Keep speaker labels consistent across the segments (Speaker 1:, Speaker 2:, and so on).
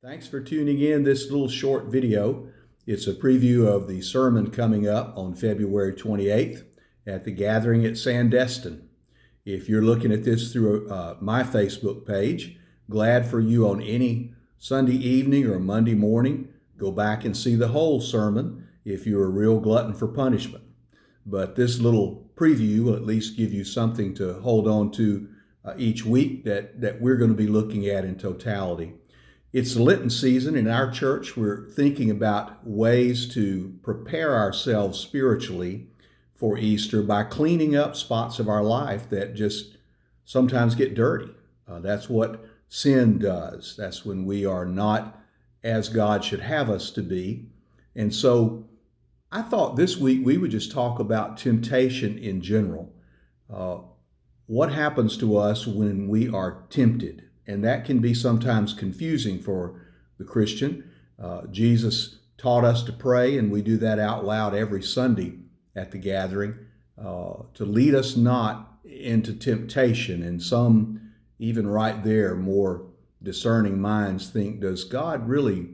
Speaker 1: Thanks for tuning in this little short video. It's a preview of the sermon coming up on February 28th at the gathering at Sandestin. If you're looking at this through my Facebook page, glad for you on any Sunday evening or Monday morning. Go back and see the whole sermon if you're a real glutton for punishment. But this little preview will at least give you something to hold on to each week that we're going to be looking at in totality. It's the Lenten season in our church. We're thinking about ways to prepare ourselves spiritually for Easter by cleaning up spots of our life that just sometimes get dirty. That's what sin does. That's when we are not as God should have us to be. And so I thought this week we would just talk about temptation in general. What happens to us when we are tempted? And that can be sometimes confusing for the Christian. Jesus taught us to pray, and we do that out loud every Sunday at the gathering, to lead us not into temptation. And some, even right there, more discerning minds think, does God really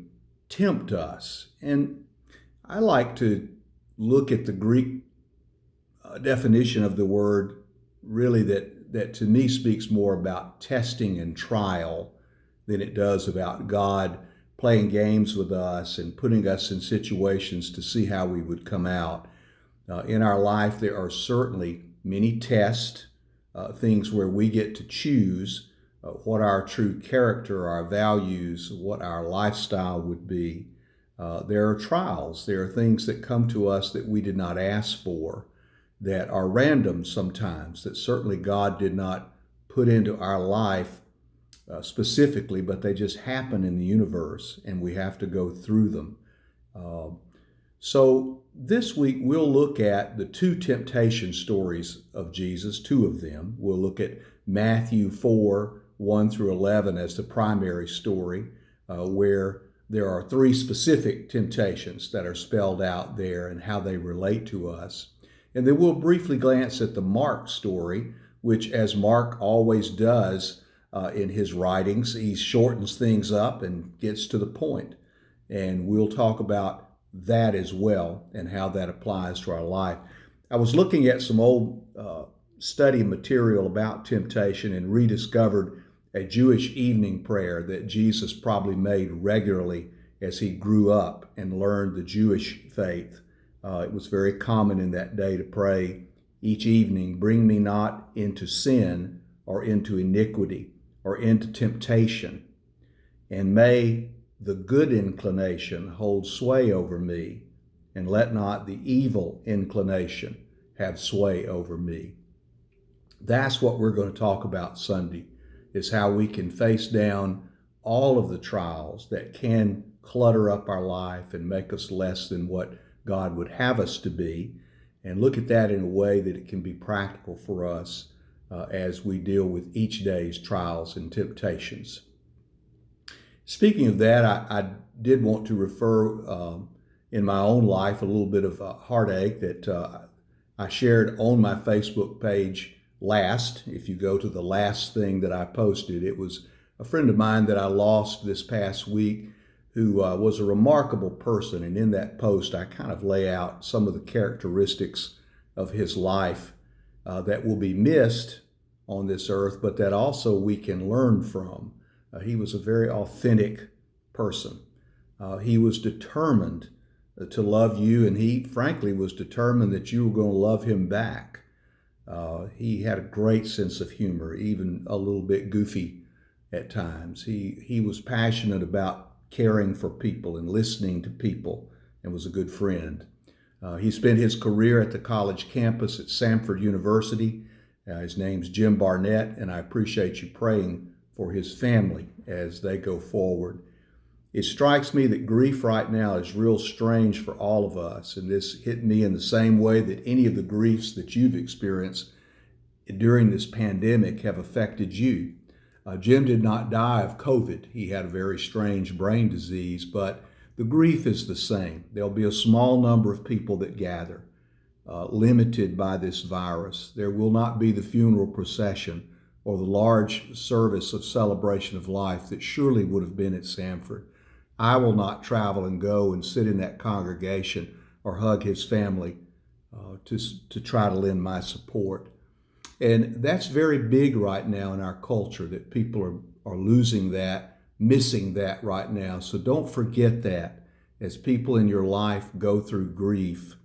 Speaker 1: tempt us? And I like to look at the Greek definition of the word, really that to me speaks more about testing and trial than it does about God playing games with us and putting us in situations to see how we would come out. In our life, there are certainly many tests, things where we get to choose what our true character, our values, what our lifestyle would be. There are trials. There are things that come to us that we did not ask for, that are random sometimes, that certainly God did not put into our life specifically, but they just happen in the universe and we have to go through them. So this week we'll look at the two temptation stories of Jesus, two of them. We'll look at Matthew 4, 1 through 11 as the primary story, where there are three specific temptations that are spelled out there and how they relate to us. And then we'll briefly glance at the Mark story, which, as Mark always does in his writings, he shortens things up and gets to the point. And we'll talk about that as well and how that applies to our life. I was looking at some old study material about temptation and rediscovered a Jewish evening prayer that Jesus probably made regularly as he grew up and learned the Jewish faith. It was very common in that day to pray each evening, bring me not into sin or into iniquity or into temptation, and may the good inclination hold sway over me, and let not the evil inclination have sway over me. That's what we're going to talk about Sunday, is how we can face down all of the trials that can clutter up our life and make us less than what God would have us to be, and look at that in a way that it can be practical for us as we deal with each day's trials and temptations. Speaking of that, I did want to refer in my own life a little bit of a heartache that I shared on my Facebook page last. If you go to the last thing that I posted, it was a friend of mine that I lost this past week, who was a remarkable person. And in that post, I kind of lay out some of the characteristics of his life that will be missed on this earth, but that also we can learn from. He was a very authentic person. He was determined to love you, and he frankly was determined that you were going to love him back. He had a great sense of humor, even a little bit goofy at times. He was passionate about caring for people and listening to people, and was a good friend. He spent his career at the college campus at Samford University. His name's Jim Barnett, and I appreciate you praying for his family as they go forward. It strikes me that grief right now is real strange for all of us, and this hit me in the same way that any of the griefs that you've experienced during this pandemic have affected you. Jim did not die of COVID. He had a very strange brain disease, but the grief is the same. There'll be a small number of people that gather, limited by this virus. There will not be the funeral procession or the large service of celebration of life that surely would have been at Samford. I will not travel and go and sit in that congregation or hug his family to try to lend my support. And that's very big right now in our culture, that people are losing that, missing that right now. So don't forget that as people in your life go through grief,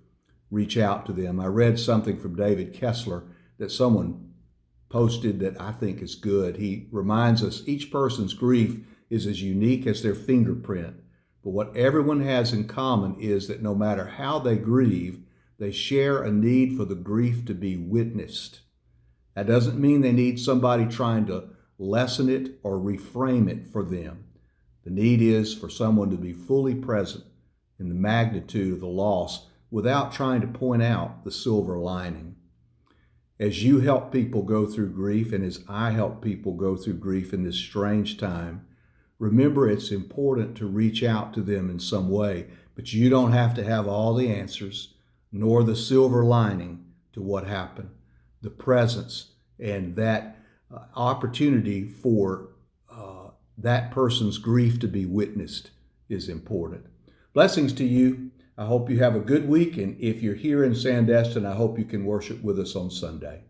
Speaker 1: reach out to them. I read something from David Kessler that someone posted that I think is good. He reminds us each person's grief is as unique as their fingerprint. But what everyone has in common is that no matter how they grieve, they share a need for the grief to be witnessed. That doesn't mean they need somebody trying to lessen it or reframe it for them. The need is for someone to be fully present in the magnitude of the loss without trying to point out the silver lining. As you help people go through grief, and as I help people go through grief in this strange time, remember it's important to reach out to them in some way, but you don't have to have all the answers, nor the silver lining to what happened. The presence and that opportunity for that person's grief to be witnessed is important. Blessings to you. I hope you have a good week. And if you're here in Sandestin, I hope you can worship with us on Sunday.